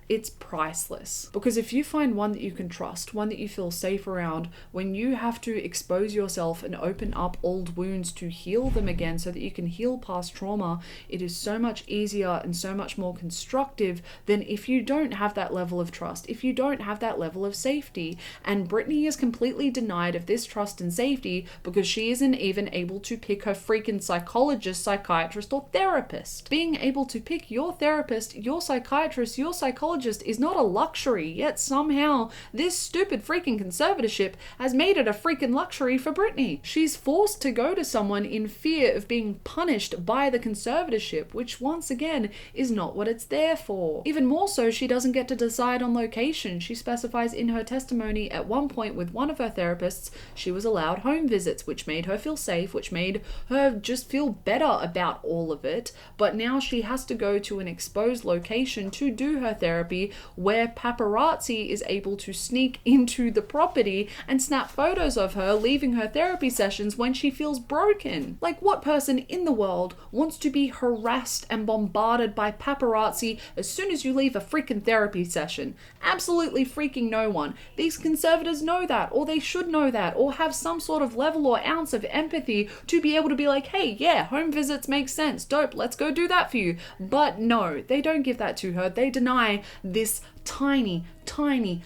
It's priceless. Because if you find one that you can trust, one that you feel safe around, when you have to expose yourself and open up old wounds to heal them again so that you can heal past trauma, it is so much easier and so much more constructive than if you don't have that level of trust, if you don't have that level of safety. And Britney is completely denied of this trust and safety because she isn't even able to pick her freaking psychologist, psychiatrist, or therapist. Being able to pick your therapist, your psychiatrist, your psychologist, psychologist is not a luxury, yet somehow this stupid freaking conservatorship has made it a freaking luxury for Britney. She's forced to go to someone in fear of being punished by the conservatorship, which once again is not what it's there for. Even more so, she doesn't get to decide on location. She specifies in her testimony at one point with one of her therapists, she was allowed home visits, which made her feel safe, which made her just feel better about all of it. But now she has to go to an exposed location to do her therapy where paparazzi is able to sneak into the property and snap photos of her leaving her therapy sessions when she feels broken. Like, what person in the world wants to be harassed and bombarded by paparazzi as soon as you leave a freaking therapy session? Absolutely freaking no one. These conservators know that, or they should know that, or have some sort of level or ounce of empathy to be able to be like, hey, yeah, home visits make sense, dope, let's go do that for you. But no, they don't give that to her. They deny this tiny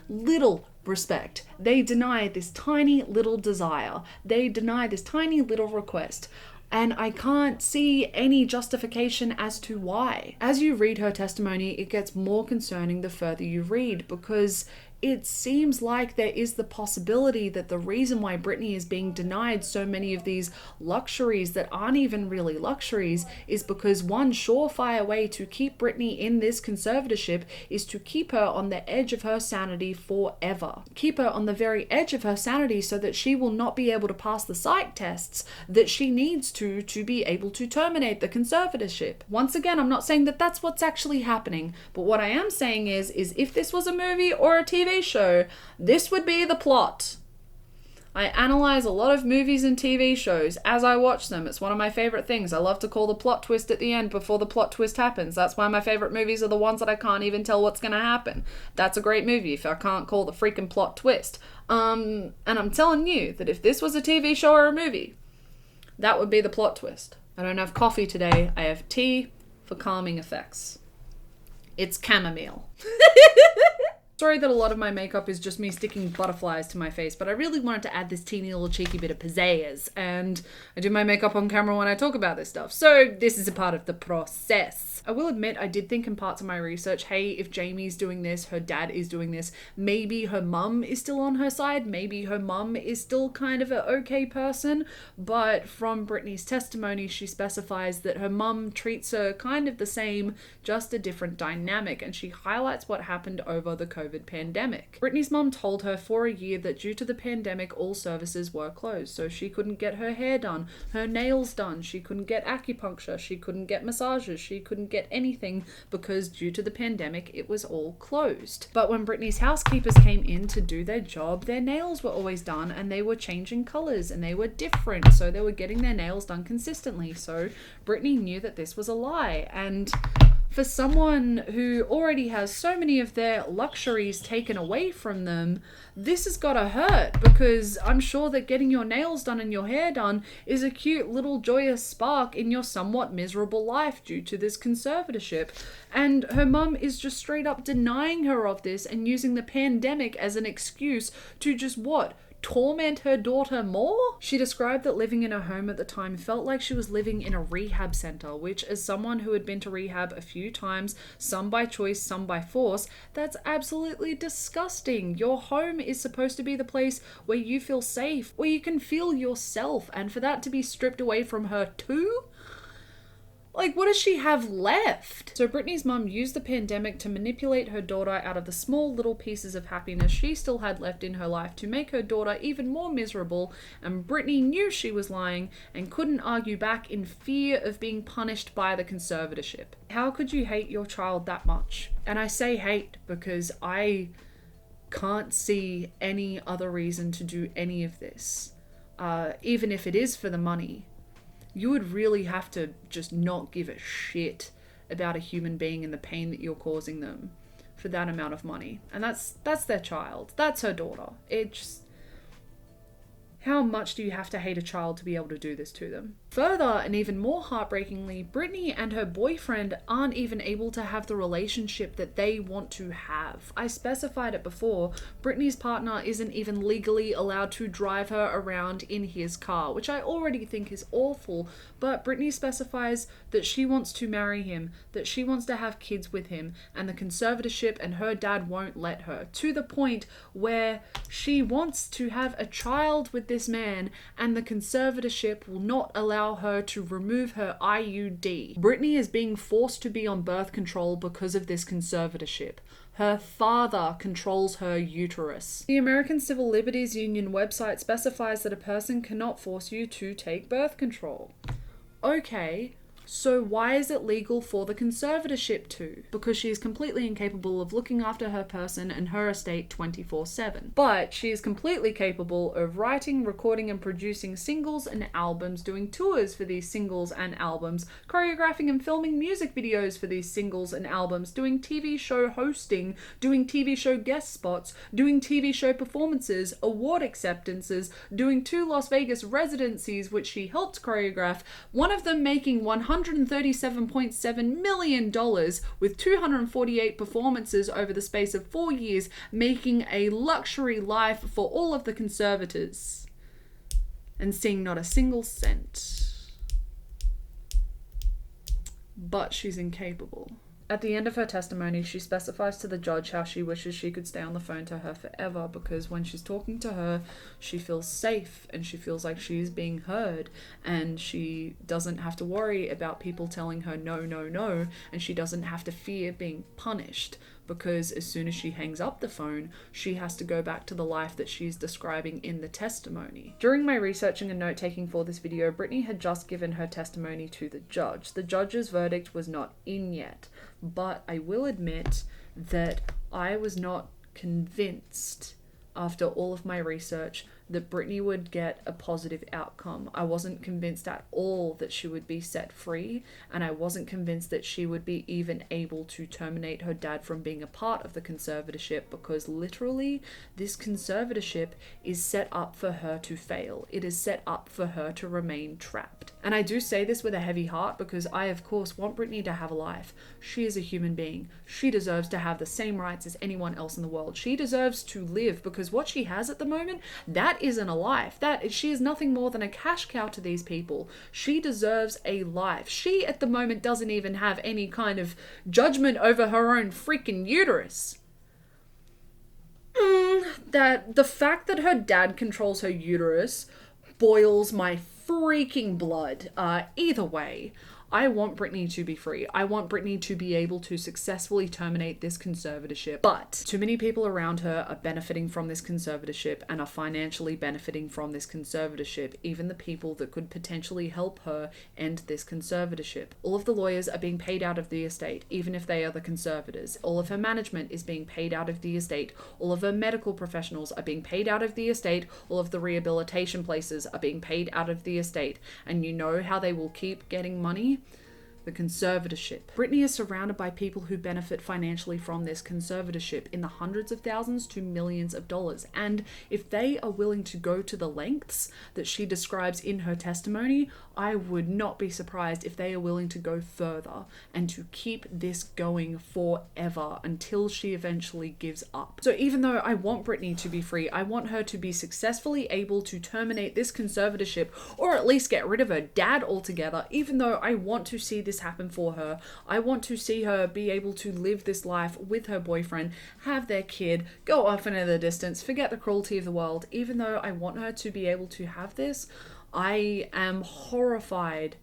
little respect. They deny this tiny little desire. They deny this tiny little request. And I can't see any justification as to why. As you read her testimony, it gets more concerning the further you read, because it seems like there is the possibility that the reason why Britney is being denied so many of these luxuries that aren't even really luxuries is because one surefire way to keep Britney in this conservatorship is to keep her on the edge of her sanity forever. Keep her on the very edge of her sanity so that she will not be able to pass the psych tests that she needs to be able to terminate the conservatorship. Once again, I'm not saying that that's what's actually happening, but what I am saying is if this was a movie or a TV show, this would be the plot. I analyze a lot of movies and TV shows as I watch them. It's one of my favorite things. I love to call the plot twist at the end before the plot twist happens. That's why my favorite movies are the ones that I can't even tell what's going to happen. That's a great movie if I can't call the freaking plot twist. And I'm telling you that if this was a TV show or a movie, that would be the plot twist. I don't have coffee today. I have tea for calming effects. It's chamomile. Sorry that a lot of my makeup is just me sticking butterflies to my face, but I really wanted to add this teeny little cheeky bit of pizzazz, and I do my makeup on camera when I talk about this stuff, so this is a part of the process. I will admit I did think in parts of my research, hey, if Jamie's doing this, her dad is doing this, maybe her mum is still on her side, maybe her mum is still kind of an okay person, but from Britney's testimony, she specifies that her mum treats her kind of the same, just a different dynamic, and she highlights what happened over the COVID pandemic. Britney's mum told her for a year that due to the pandemic, all services were closed, so she couldn't get her hair done, her nails done, she couldn't get acupuncture, she couldn't get massages, she couldn't get anything because due to the pandemic, it was all closed. But when Britney's housekeepers came in to do their job, their nails were always done and they were changing colors and they were different, so they were getting their nails done consistently. So Britney knew that this was a lie, and for someone who already has so many of their luxuries taken away from them, this has gotta hurt, because I'm sure that getting your nails done and your hair done is a cute little joyous spark in your somewhat miserable life due to this conservatorship. And her mum is just straight up denying her of this and using the pandemic as an excuse to just torment her daughter more? She described that living in her home at the time felt like she was living in a rehab center, which, as someone who had been to rehab a few times, some by choice, some by force, that's absolutely disgusting. Your home is supposed to be the place where you feel safe, where you can feel yourself, and for that to be stripped away from her too? Like, what does she have left? So Britney's mum used the pandemic to manipulate her daughter out of the small little pieces of happiness she still had left in her life to make her daughter even more miserable, and Britney knew she was lying and couldn't argue back in fear of being punished by the conservatorship. How could you hate your child that much? And I say hate because I can't see any other reason to do any of this, even if it is for the money. You would really have to just not give a shit about a human being and the pain that you're causing them for that amount of money. And that's their child. That's her daughter. It just... How much do you have to hate a child to be able to do this to them? Further, and even more heartbreakingly, Britney and her boyfriend aren't even able to have the relationship that they want to have. I specified it before, Britney's partner isn't even legally allowed to drive her around in his car, which I already think is awful, but Britney specifies that she wants to marry him, that she wants to have kids with him, and the conservatorship and her dad won't let her, to the point where she wants to have a child with this man and the conservatorship will not allow her to remove her IUD. Britney is being forced to be on birth control because of this conservatorship. Her father controls her uterus. The American Civil Liberties Union website specifies that a person cannot force you to take birth control. Okay, so why is it legal for the conservatorship to? Because she is completely incapable of looking after her person and her estate 24/7. But she is completely capable of writing, recording and producing singles and albums, doing tours for these singles and albums, choreographing and filming music videos for these singles and albums, doing TV show hosting, doing TV show guest spots, doing TV show performances, award acceptances, doing 2 Las Vegas residencies which she helped choreograph, one of them making $137.7 million with 248 performances over the space of 4 years, making a luxury life for all of the conservators and seeing not a single cent. But she's incapable. At the end of her testimony, she specifies to the judge how she wishes she could stay on the phone to her forever, because when she's talking to her, she feels safe and she feels like she's being heard, and she doesn't have to worry about people telling her no, no, no, and she doesn't have to fear being punished, because as soon as she hangs up the phone, she has to go back to the life that she's describing in the testimony. During my researching and note-taking for this video, Britney had just given her testimony to the judge. The judge's verdict was not in yet, but I will admit that I was not convinced after all of my research that Britney would get a positive outcome. I wasn't convinced at all that she would be set free, and I wasn't convinced that she would be even able to terminate her dad from being a part of the conservatorship, because literally this conservatorship is set up for her to fail. It is set up for her to remain trapped. And I do say this with a heavy heart because I, of course, want Britney to have a life. She is a human being. She deserves to have the same rights as anyone else in the world. She deserves to live, because what she has at the moment, that isn't a life. She is nothing more than a cash cow to these people. She deserves a life. She at the moment doesn't even have any kind of judgment over her own freaking uterus. That the fact that her dad controls her uterus boils my freaking blood. Either way, I want Britney to be free. I want Britney to be able to successfully terminate this conservatorship. But too many people around her are benefiting from this conservatorship and are financially benefiting from this conservatorship, even the people that could potentially help her end this conservatorship. All of the lawyers are being paid out of the estate, even if they are the conservators. All of her management is being paid out of the estate. All of her medical professionals are being paid out of the estate. All of the rehabilitation places are being paid out of the estate. And you know how they will keep getting money? The conservatorship. Britney is surrounded by people who benefit financially from this conservatorship in the hundreds of thousands to millions of dollars. And if they are willing to go to the lengths that she describes in her testimony, I would not be surprised if they are willing to go further and to keep this going forever until she eventually gives up. So even though I want Britney to be free, I want her to be successfully able to terminate this conservatorship, or at least get rid of her dad altogether. Even though I want to see this happen for her, I want to see her be able to live this life with her boyfriend, have their kid, go off into the distance, forget the cruelty of the world. Even though I want her to be able to have this, I am horrified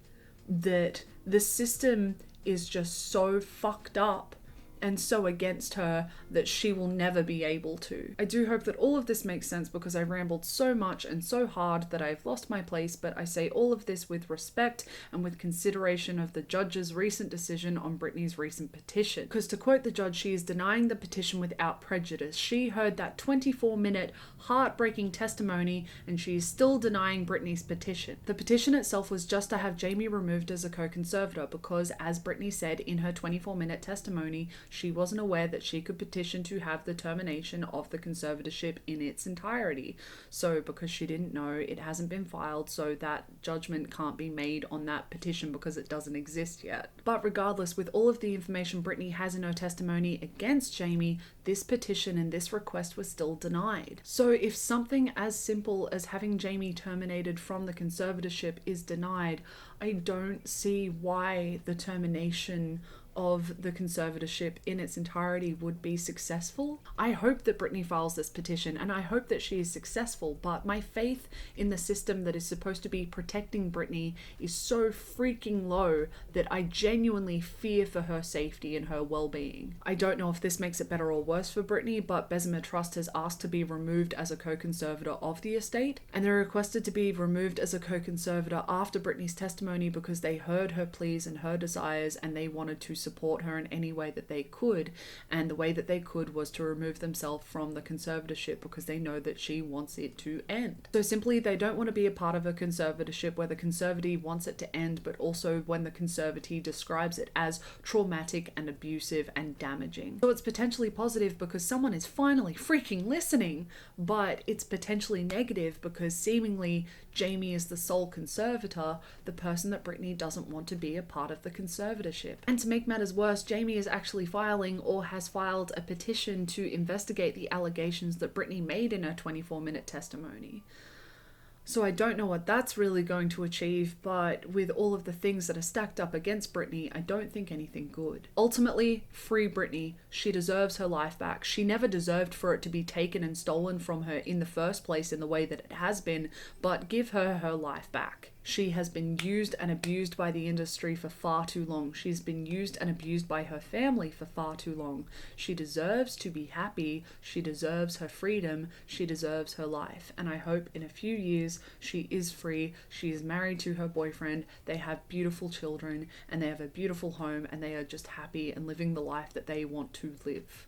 that the system is just so fucked up and so against her that she will never be able to. I do hope that all of this makes sense, because I rambled so much and so hard that I've lost my place, but I say all of this with respect and with consideration of the judge's recent decision on Britney's recent petition. Because to quote the judge, she is denying the petition without prejudice. She heard that 24-minute heartbreaking testimony and she is still denying Britney's petition. The petition itself was just to have Jamie removed as a co-conservator because, as Britney said in her 24-minute testimony, She wasn't aware that she could petition to have the termination of the conservatorship in its entirety. So because she didn't know, it hasn't been filed, so that judgment can't be made on that petition because it doesn't exist yet. But regardless, with all of the information Britney has in her testimony against Jamie, this petition and this request was still denied. So if something as simple as having Jamie terminated from the conservatorship is denied, I don't see why the termination of the conservatorship in its entirety would be successful. I hope that Britney files this petition and I hope that she is successful, but my faith in the system that is supposed to be protecting Britney is so freaking low that I genuinely fear for her safety and her well-being. I don't know if this makes it better or worse for Britney, but Bessemer Trust has asked to be removed as a co-conservator of the estate, and they're requested to be removed as a co-conservator after Britney's testimony because they heard her pleas and her desires and they wanted to support her in any way that they could, and the way that they could was to remove themselves from the conservatorship because they know that she wants it to end. So simply, they don't want to be a part of a conservatorship where the conservatee wants it to end, but also when the conservatee describes it as traumatic and abusive and damaging. So it's potentially positive because someone is finally freaking listening, but it's potentially negative because seemingly Jamie is the sole conservator, the person that Britney doesn't want to be a part of the conservatorship. And to make matters worse, Jamie is actually filing or has filed a petition to investigate the allegations that Britney made in her 24-minute testimony. So I don't know what that's really going to achieve, but with all of the things that are stacked up against Britney, I don't think anything good. Ultimately, free Britney. She deserves her life back. She never deserved for it to be taken and stolen from her in the first place in the way that it has been, but give her her life back. She has been used and abused by the industry for far too long. She's been used and abused by her family for far too long. She deserves to be happy. She deserves her freedom. She deserves her life. And I hope in a few years she is free. She is married to her boyfriend. They have beautiful children and they have a beautiful home and they are just happy and living the life that they want to live.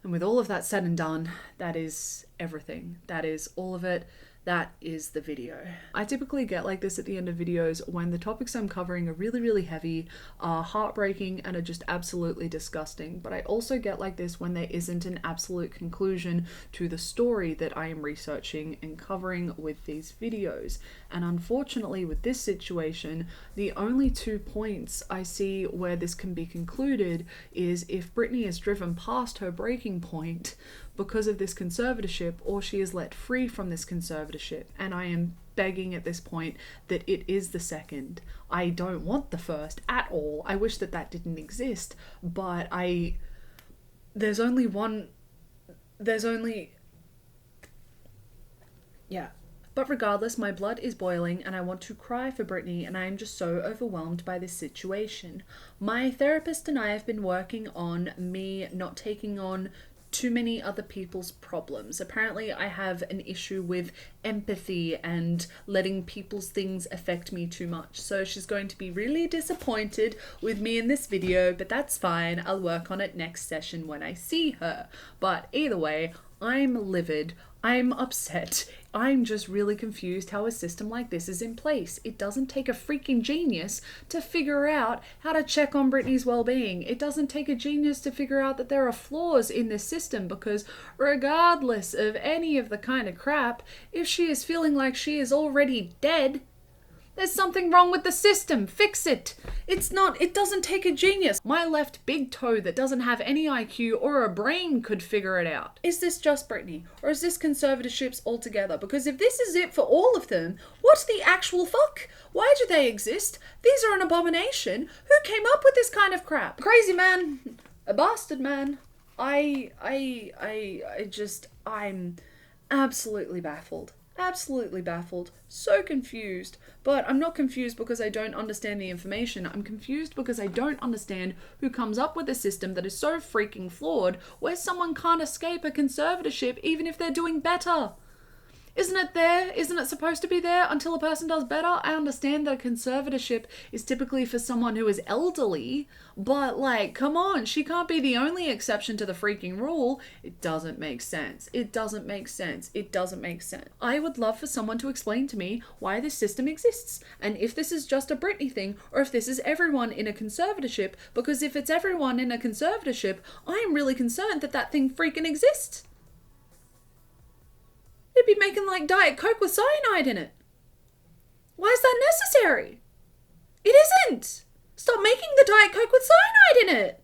And with all of that said and done, that is everything. That is all of it. That is the video. I typically get like this at the end of videos when the topics I'm covering are really, really heavy, are heartbreaking, and are just absolutely disgusting. But I also get like this when there isn't an absolute conclusion to the story that I am researching and covering with these videos. And unfortunately with this situation, the only 2 points I see where this can be concluded is if Britney is driven past her breaking point because of this conservatorship, or she is let free from this conservatorship. And I am begging at this point that it is the second. I don't want the first at all. I wish that that didn't exist, but But regardless, my blood is boiling and I want to cry for Britney, and I am just so overwhelmed by this situation. My therapist and I have been working on me not taking on too many other people's problems. Apparently I have an issue with empathy and letting people's things affect me too much. So she's going to be really disappointed with me in this video, but that's fine. I'll work on it next session when I see her. But either way, I'm livid. I'm upset. I'm just really confused how a system like this is in place. It doesn't take a freaking genius to figure out how to check on Britney's well-being. It doesn't take a genius to figure out that there are flaws in this system, because regardless of any of the kind of crap, if she is feeling like she is already dead, there's something wrong with the system. Fix it. It doesn't take a genius. My left big toe that doesn't have any IQ or a brain could figure it out. Is this just Britney? Or is this conservatorships altogether? Because if this is it for all of them, what the actual fuck? Why do they exist? These are an abomination. Who came up with this kind of crap? Crazy man. A bastard man. I'm absolutely baffled. Absolutely baffled. So confused. But I'm not confused because I don't understand the information. I'm confused because I don't understand who comes up with a system that is so freaking flawed where someone can't escape a conservatorship even if they're doing better. Isn't it there? Isn't it supposed to be there until a person does better? I understand that a conservatorship is typically for someone who is elderly, but like, come on, she can't be the only exception to the freaking rule. It doesn't make sense. It doesn't make sense. It doesn't make sense. I would love for someone to explain to me why this system exists, and if this is just a Britney thing, or if this is everyone in a conservatorship, because if it's everyone in a conservatorship, I am really concerned that that thing freaking exists. It'd be making like Diet Coke with cyanide in it. Why is that necessary? It isn't. Stop making the Diet Coke with cyanide in it.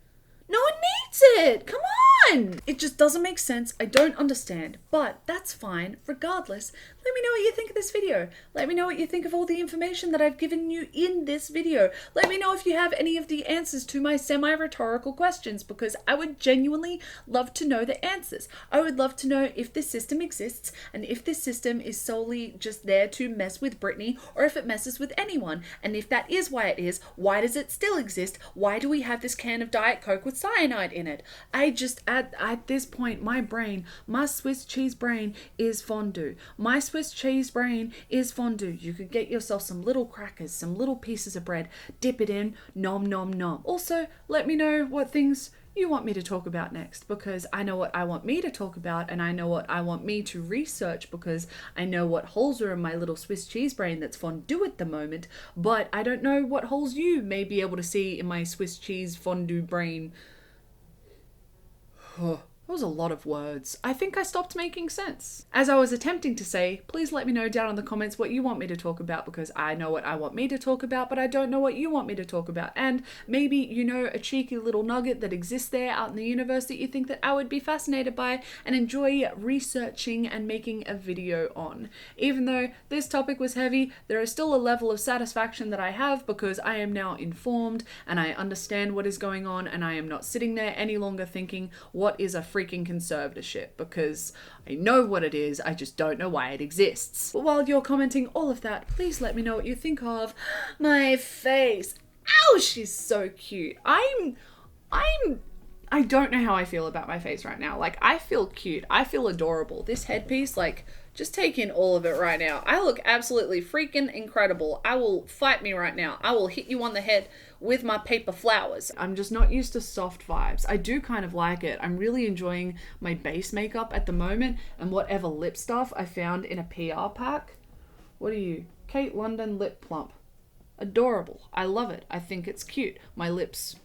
No one needs it. Come on. It just doesn't make sense. I don't understand, but that's fine. Regardless, let me know what you think of this video. Let me know what you think of all the information that I've given you in this video. Let me know if you have any of the answers to my semi-rhetorical questions, because I would genuinely love to know the answers. I would love to know if this system exists, and if this system is solely just there to mess with Britney, or if it messes with anyone. And if that is why it is, why does it still exist? Why do we have this can of Diet Coke with cyanide in it? I just, at this point, my brain, my Swiss cheese brain is fondue. My Swiss cheese brain is fondue. You could get yourself some little crackers, some little pieces of bread, dip it in, nom nom nom. Also, let me know what things you want me to talk about next, because I know what I want me to talk about, and I know what I want me to research, because I know what holes are in my little Swiss cheese brain that's fondue at the moment, but I don't know what holes you may be able to see in my Swiss cheese fondue brain. That was a lot of words. I think I stopped making sense. As I was attempting to say, please let me know down in the comments what you want me to talk about, because I know what I want me to talk about, but I don't know what you want me to talk about. And maybe you know a cheeky little nugget that exists there out in the universe that you think that I would be fascinated by and enjoy researching and making a video on. Even though this topic was heavy, there is still a level of satisfaction that I have, because I am now informed and I understand what is going on, and I am not sitting there any longer thinking, what is a freaking conservatorship? Because I know what it is, I just don't know why it exists. But while you're commenting all of that, please let me know what you think of my face. Ow, she's so cute. I don't know how I feel about my face right now. Like, I feel cute. I feel adorable. This headpiece, like, just take in all of it right now. I look absolutely freaking incredible. I will fight me right now. I will hit you on the head with my paper flowers. I'm just not used to soft vibes. I do kind of like it. I'm really enjoying my base makeup at the moment, and whatever lip stuff I found in a PR pack. What are you? Kate London Lip Plump. Adorable. I love it. I think it's cute. My lips,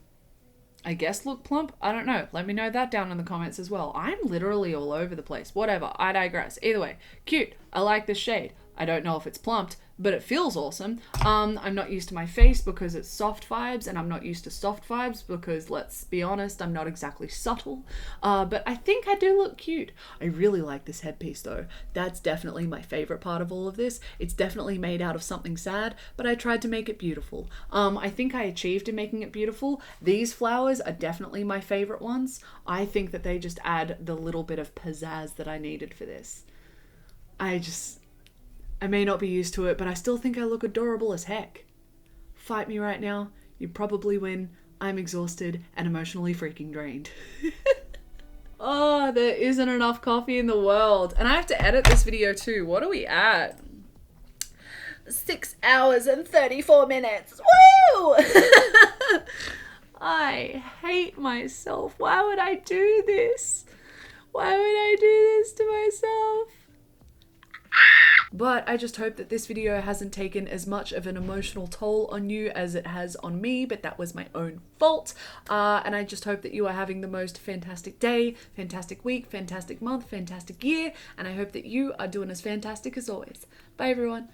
I guess, look plump. I don't know. Let me know that down in the comments as well. I'm literally all over the place. Whatever. I digress. Either way, cute. I like this shade. I don't know if it's plumped, but it feels awesome. I'm not used to my face because it's soft vibes, and I'm not used to soft vibes because, let's be honest, I'm not exactly subtle. But I think I do look cute. I really like this headpiece though. That's definitely my favorite part of all of this. It's definitely made out of something sad, but I tried to make it beautiful. I think I achieved in making it beautiful. These flowers are definitely my favorite ones. I think that they just add the little bit of pizzazz that I needed for this. I may not be used to it, but I still think I look adorable as heck. Fight me right now. You probably win. I'm exhausted and emotionally freaking drained. Oh, there isn't enough coffee in the world. And I have to edit this video too. What are we at? 6 hours and 34 minutes. Woo! I hate myself. Why would I do this? Why would I do this to myself? But I just hope that this video hasn't taken as much of an emotional toll on you as it has on me, but that was my own fault. And I just hope that you are having the most fantastic day, fantastic week, fantastic month, fantastic year, and I hope that you are doing as fantastic as always. Bye everyone.